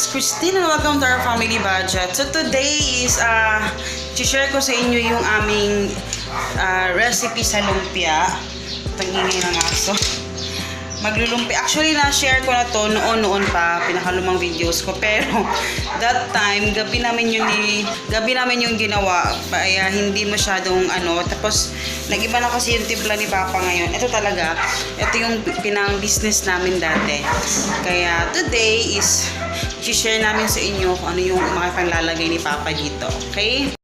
it's Christine and welcome to our family budget. So today is, share ko sa inyo yung aming recipe sa lumpia. Tangingin ng aso. Maglulumpia. Actually, na-share ko na to noon pa, pinakalumang videos ko. Pero, that time, gabi namin yung ginawa. Kaya hindi masyadong Tapos, nag-iba na kasi yung timpla ni Papa ngayon. Ito talaga, ito yung pinang-business namin dati. Kaya, today is, i-share namin sa inyo kung ano yung makapanglalagay ni Papa dito. Okay?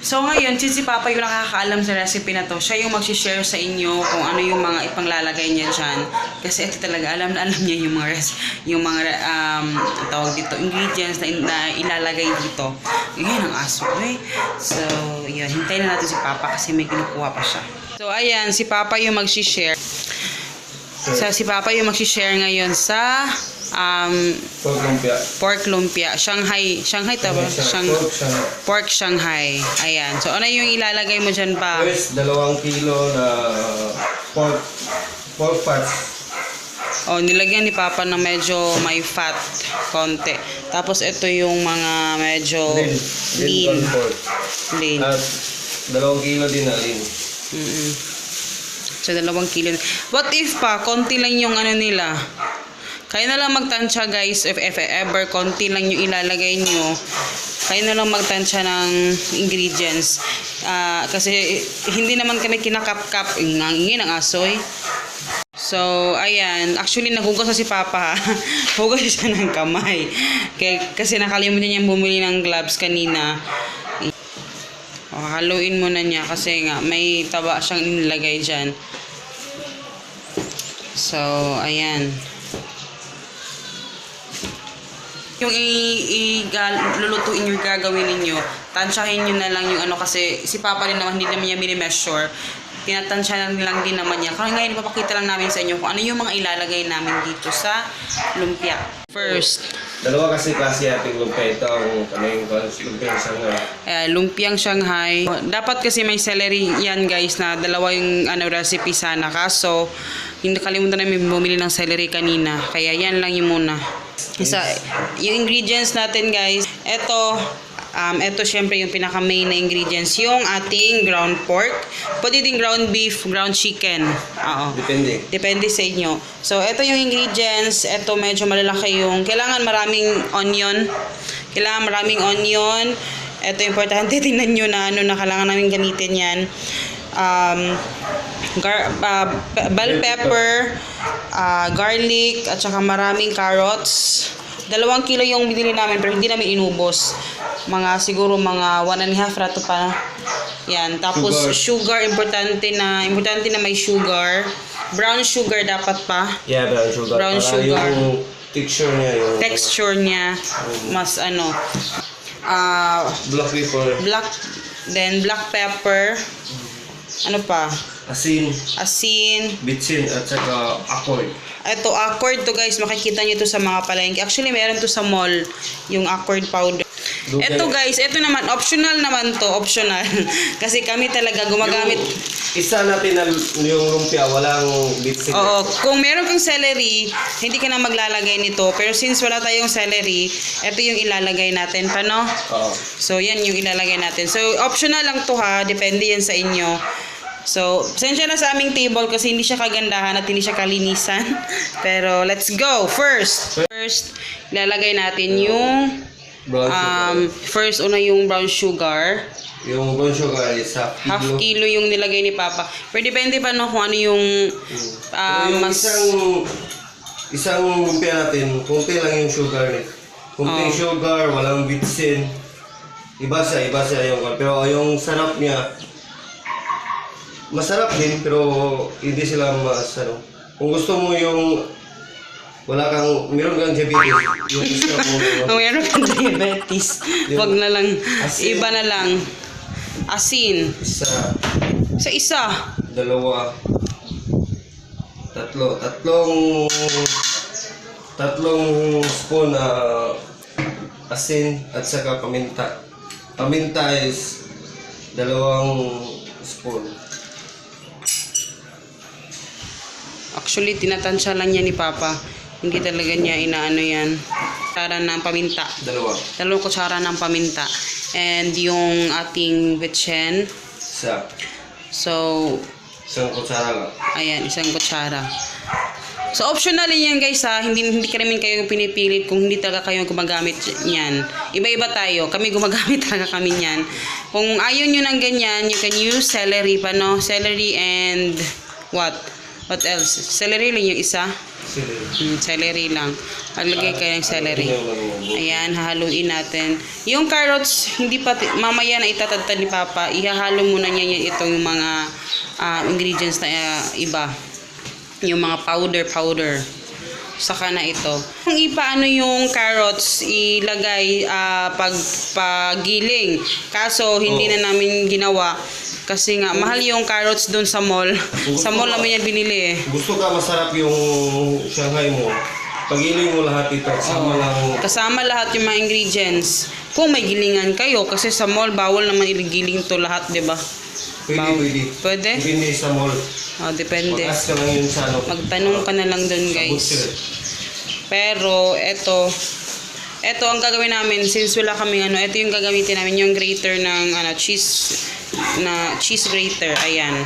So ngayon, since si Papa yung nakakaalam sa recipe na to, siya yung mag-share sa inyo kung ano yung mga ipanglalagay niya dyan. Kasi ito talaga, alam na alam niya yung mga tawag dito, ingredients na ilalagay dito. Yun ang aso, eh. So, yun, hintayin na natin si Papa kasi may kinukuha pa siya. So, ayan, si Papa yung mag-share. So, si Papa yung mag-share ngayon sa pork lumpia. Shanghai taba? Pork Shanghai. Ayan. So, ano yung ilalagay mo dyan pa? First, 2 kilo na pork fat. Oh, nilagyan ni Papa na medyo may fat konti. Tapos, ito yung mga medyo lean. Lean. At 2 kilo din na lean. So, 2 kilo. What if pa, konti lang yung nila? Kaya na lang magtansya guys, if ever konti lang yung ilalagay nyo, kaya na lang magtansya ng ingredients. Kasi hindi naman kami kinakap-kap, ingangingin ang asoy. So, ayan. Actually, naghugas na si Papa. Hugas siya ng kamay. Kasi nakalimutan niya bumili ng gloves kanina. Haluin muna niya kasi nga may taba siyang inilagay dyan. So, ayan. Yung lulutuin yung gagawin ninyo, tansyahin nyo na lang yung kasi si Papa rin naman, hindi naman niya mini-measure. Tinatansya lang din naman niya. Kaya ngayon, ipapakita lang namin sa inyo kung ano yung mga ilalagay namin dito sa lumpia. First, dalawa kasi klase ating lumpia. Ito ang kaming lumpiang Shanghai. Lumpiang Shanghai. Dapat kasi may celery yan guys na dalawa yung recipe sana. Kaso, hindi kalimutan namin bumili ng celery kanina. Kaya yan lang yung muna. Yung ingredients natin guys, ito syempre yung pinaka-main na ingredients, yung ating ground pork. Pwede din ground beef, ground chicken. Depende sa inyo. So, ito yung ingredients. Ito medyo malalaki yung, kailangan maraming onion. Ito importante, tingnan nyo na kailangan namin gamitin yan. Bell pepper, garlic, at saka maraming carrots. 2 kilo yung binili namin pero hindi namin inubos. Siguro mga 1.5 rato pa. Yan. Tapos sugar, importante na may sugar. Brown sugar dapat pa. Yeah, brown sugar. Yung texture niya. Mas black pepper. Black pepper. Ano pa? Asin. Bitsin at saka accord. Ito, accord to guys. Makikita nyo to sa mga palengke. Actually, meron to sa mall. Yung accord powder. Ito guys, ito naman. Optional naman to. Optional. Kasi kami talaga gumagamit. Isa natin na yung lumpia, walang bitsin. Oo. Kung meron kang celery, hindi ka na maglalagay nito. Pero since wala tayong celery, ito yung ilalagay natin. Paano? Oo. So, yan yung ilalagay natin. So, optional lang to ha. Depende yan sa inyo. So, pasensya na sa aming table kasi hindi siya kagandahan at hindi siya kalinisan. Pero, let's go! First, ilalagay natin yung first una yung brown sugar. Yung brown sugar is half kilo yung nilagay ni Papa. Pero depende pa no kung ano yung mas... Isang lumpia natin, kunti lang yung sugar. Kunti sugar, walang bitsin. Iba siya yung... Pero yung sarap niya, masarap din, pero hindi sila kung gusto mo yung meron kang diabetes, yung isa mo. Meron kang diabetes, wag na lang, asin. Iba na lang. Asin. Isa. 2. Tatlong spoon na asin at saka paminta. Paminta is 2 spoon. Actually, tinatansya lang niya ni Papa. Hindi talaga niya inaano yan. Kutsara ng paminta. Dalawang kutsara ng paminta. And yung ating bitchen. Isa. So, Isang kutsara lang. ayan, isang kutsara. So, optional yan guys ha. Hindi ka namin kayo pinipilit kung hindi talaga kayo gumagamit niyan. Iba-iba tayo. Kami gumagamit talaga kami niyan. Kung ayaw nyo ng ganyan, you can use celery pa, no? Celery and what? What else? Celery lang yung isa. Celery lang. Maglagay kayo ng celery. Ayan, hahaluin natin. Yung carrots, hindi pa, mamaya na itatadtad ni Papa. Ihahalo muna niya yan itong mga ingredients na iba. Yung mga powder. Saka na ito. Kung ipaano yung carrots, ilagay paggiling. Kaso, hindi na namin ginawa. Kasi nga, mahal yung carrots doon sa mall. Sa mall namin yan binili eh. Gusto ka masarap yung Shanghai mo, pagiling mo lahat ito. Kasama lang. Kasama lahat yung mga ingredients. Kung may gilingan kayo, kasi sa mall, bawal naman iligiling to lahat, di ba? Pwede. Pwede? Depende sa mall. Depende. Mag-ask ka lang yun sa ano. Magtanong ka na lang doon, guys. Pero, eto ang gagawin namin, since wala kaming ito yung gagamitin namin, yung grater ng cheese grater. Ayan.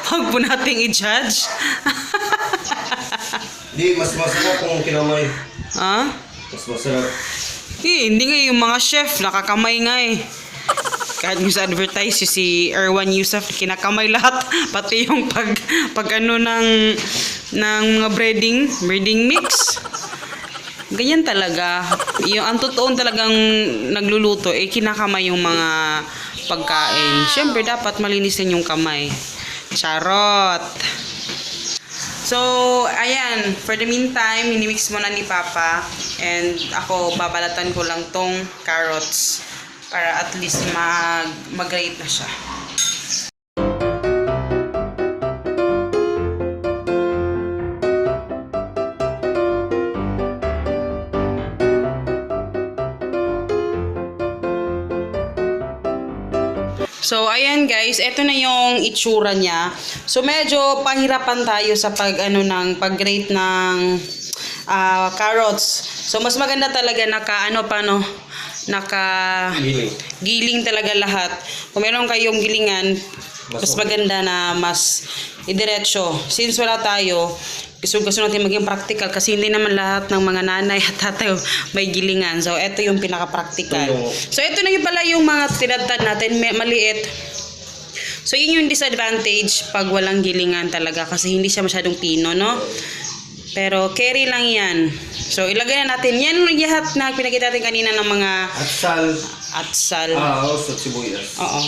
Huwag po nating i-judge. Di, mas masarap kung kinamay. Ha? Mas masarap. Hindi nga yung mga chef, nakakamay nga eh. Kahit yung sa advertise, si Erwan Yusuf, kinakamay lahat. Pati yung pag ano ng mga breading mix. Ganyan talaga. Yung ang totoong talagang nagluluto, kinakamay yung mga pagkain. Siyempre, dapat malinis din yung kamay. Charot! So, ayan. For the meantime, minimix muna ni Papa. And ako, babalatan ko lang tong carrots para at least mag-grate na siya. So, ayan guys, ito na yung itsura niya. So, medyo pahirapan tayo sa pag-grate ng carrots. So, mas maganda talaga giling talaga lahat. Kung meron kayong gilingan, mas maganda na mas idiretso. Since wala tayo, gusto natin maging practical kasi hindi naman lahat ng mga nanay at tatay may gilingan. So, ito yung pinaka-practical. So, ito na yung pala yung mga tinadtad natin, maliit. So, yun yung disadvantage pag walang gilingan talaga kasi hindi siya masyadong pino, no? Pero, carry lang yan. So, ilagay na natin. Yan yung lahat na pinakita natin kanina ng mga atsal. Oo, sa sibuyas. Oo.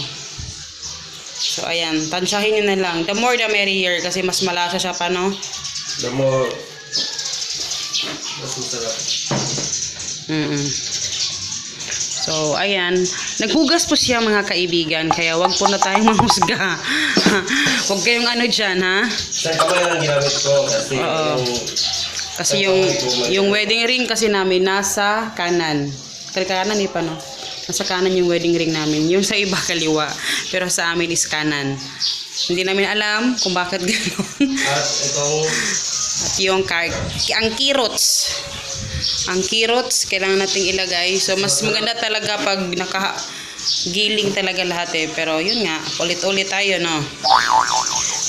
So, ayan. Tansyahin nyo na lang. The more the merrier kasi mas malasa siya pa, no? The more mas masarap. So, ayan. Naghugas po siya mga kaibigan. Kaya wag po na tayong mahusga. Huwag kayong dyan, ha? Sa kamay lang ginamit ko kasi yung wedding ring kasi namin nasa kanan. Kanan pa, no? Nasa kanan yung wedding ring namin. Yung sa iba kaliwa. Pero sa amin is kanan. Hindi namin alam kung bakit gano'n. At yung ang carrots. Ang carrots, kailangan nating ilagay. So, mas maganda talaga pag nakagiling talaga lahat eh. Pero, yun nga, ulit-ulit tayo, no?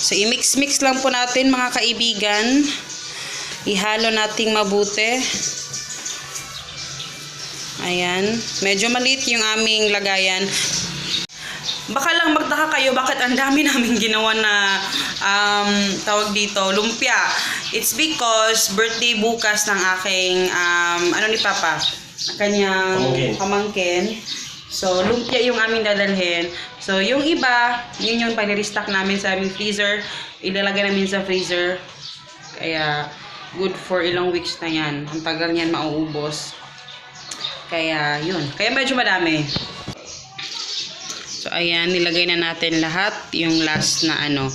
So, i-mix-mix lang po natin, mga kaibigan. Ihalo nating mabuti. Ayan. Medyo maliit yung aming lagayan. Baka lang magtaka kayo bakit ang dami namin ginawa na tawag dito, lumpia. It's because birthday bukas ng aking ni Papa, kanyang pamangkin. So, lumpia yung aming dadalhin. So, yung iba, yun yung pag-restock namin sa aming freezer. Ilalagay namin sa freezer. Kaya, good for ilang weeks na yan. Ang tagal niyan mauubos. Kaya, yun. Kaya medyo madami. So, ayan, nilagay na natin lahat. Yung last na halo.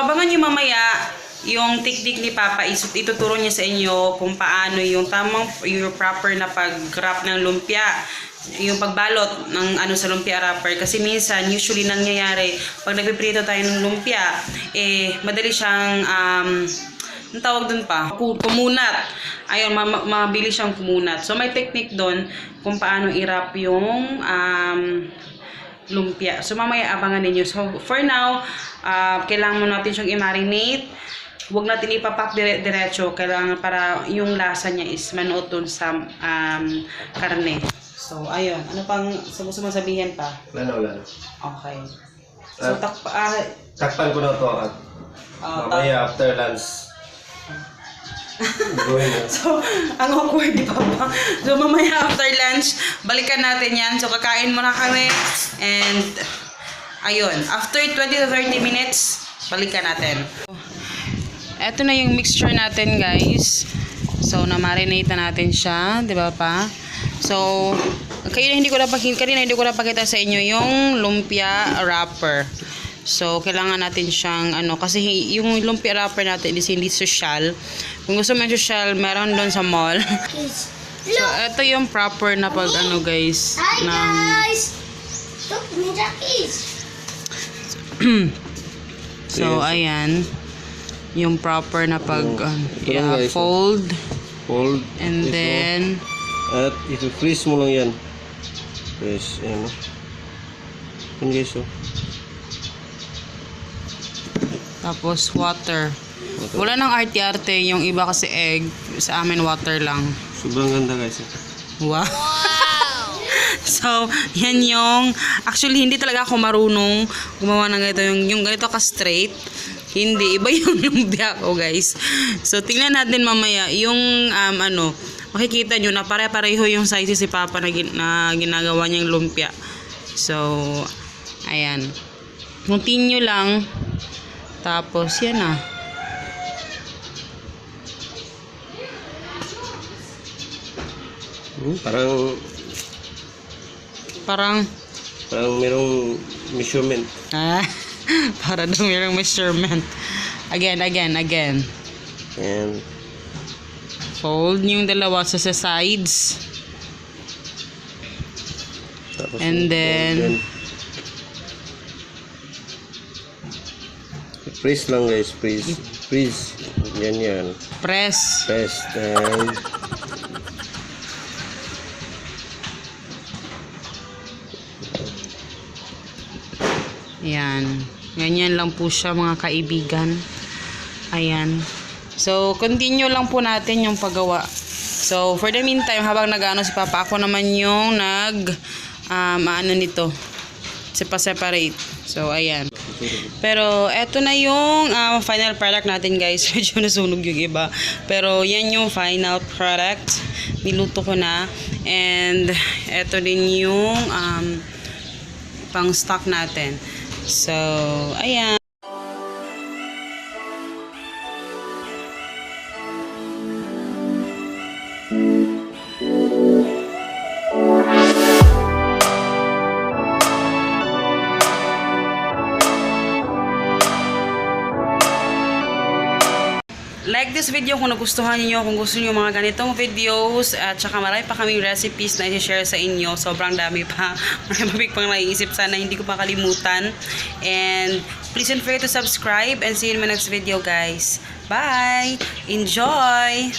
abangan nyo mamaya yung technique ni Papa. Ituturo niya sa inyo kung paano yung yung proper na pag-wrap ng lumpia. Yung pagbalot ng sa lumpia wrapper. Kasi minsan, usually nangyayari, pag nagpiprito tayo ng lumpia, madali siyang, ang tawag dun pa? Kumunat. Ayun, mabilis siyang kumunat. So, may technique dun kung paano i-wrap yung lumpia. So, mamaya abangan ninyo. So, for now, kailangan mo natin siyang i-marinate. Huwag natin ipapak diretso. Kailangan para yung lasa niya is manuot dun sa karne. So, ayun. Ano pang gusto mo sabihin pa? Wala. Okay. So, Takpan ko na to at mamaya after lunch. Gawin mo. So, ang awkward di Papa. So, mamaya after lunch, balikan natin yan. So, kakain muna kami. And, ayun. After 20 to 30 minutes, balikan natin. Eto na yung mixture natin, guys. So, na-marinate na natin siya. Di ba pa? So, kanina hindi ko napakita sa inyo yung lumpia wrapper. So, kailangan natin siyang, kasi yung lumpia wrapper natin is hindi social. Kung gusto mo yung social, meron doon sa mall. So, ito yung proper na pag, guys. Hi, guys! Look, may Jackies! So, ayan. Yung proper na pag, guys, fold. Fold. And then, At i-freeze mo lang yan. Freeze, ayan. Yan guys, tapos water. Wala nang arte-arte. Yung iba kasi egg. Sa amin, water lang. Sobrang ganda guys. Wow! So, yan yung... Actually, hindi talaga ako marunong gumawa ng ganito. Yung ganito ka-straight. Hindi. Iba yung lumpia ko, guys. So, tingnan natin mamaya. Yung, makikita nyo na pare-pareho yung sizes si Papa na ginagawa niyang lumpia. So, ayan. Continue lang. Tapos, yan na. Parang merong measurement. Para daw mayroong measurement. Again. And Fold yung dalawa sa sides. tapos And then freeze lang guys, freeze. Yan. press. And Yan. Ganyan lang po siya mga kaibigan. Ayan. So, continue lang po natin yung paggawa. So, for the meantime, habang nag-ano si Papa, ako naman yung nito. Separate. So, ayan. Pero, eto na yung final product natin, guys. Medyo nasunog yung iba. Pero, yan yung final product. Niluto ko na. And, eto din yung pang stock natin. So, ayan. Like this video kung nagustuhan niyo, kung gusto niyo mga ganitong videos, at saka marami pa kaming recipes na i-share sa inyo. Sobrang dami pa. Marami pang naiisip, sana hindi ko makalimutan. And please don't forget to subscribe and see you in my next video, guys. Bye! Enjoy!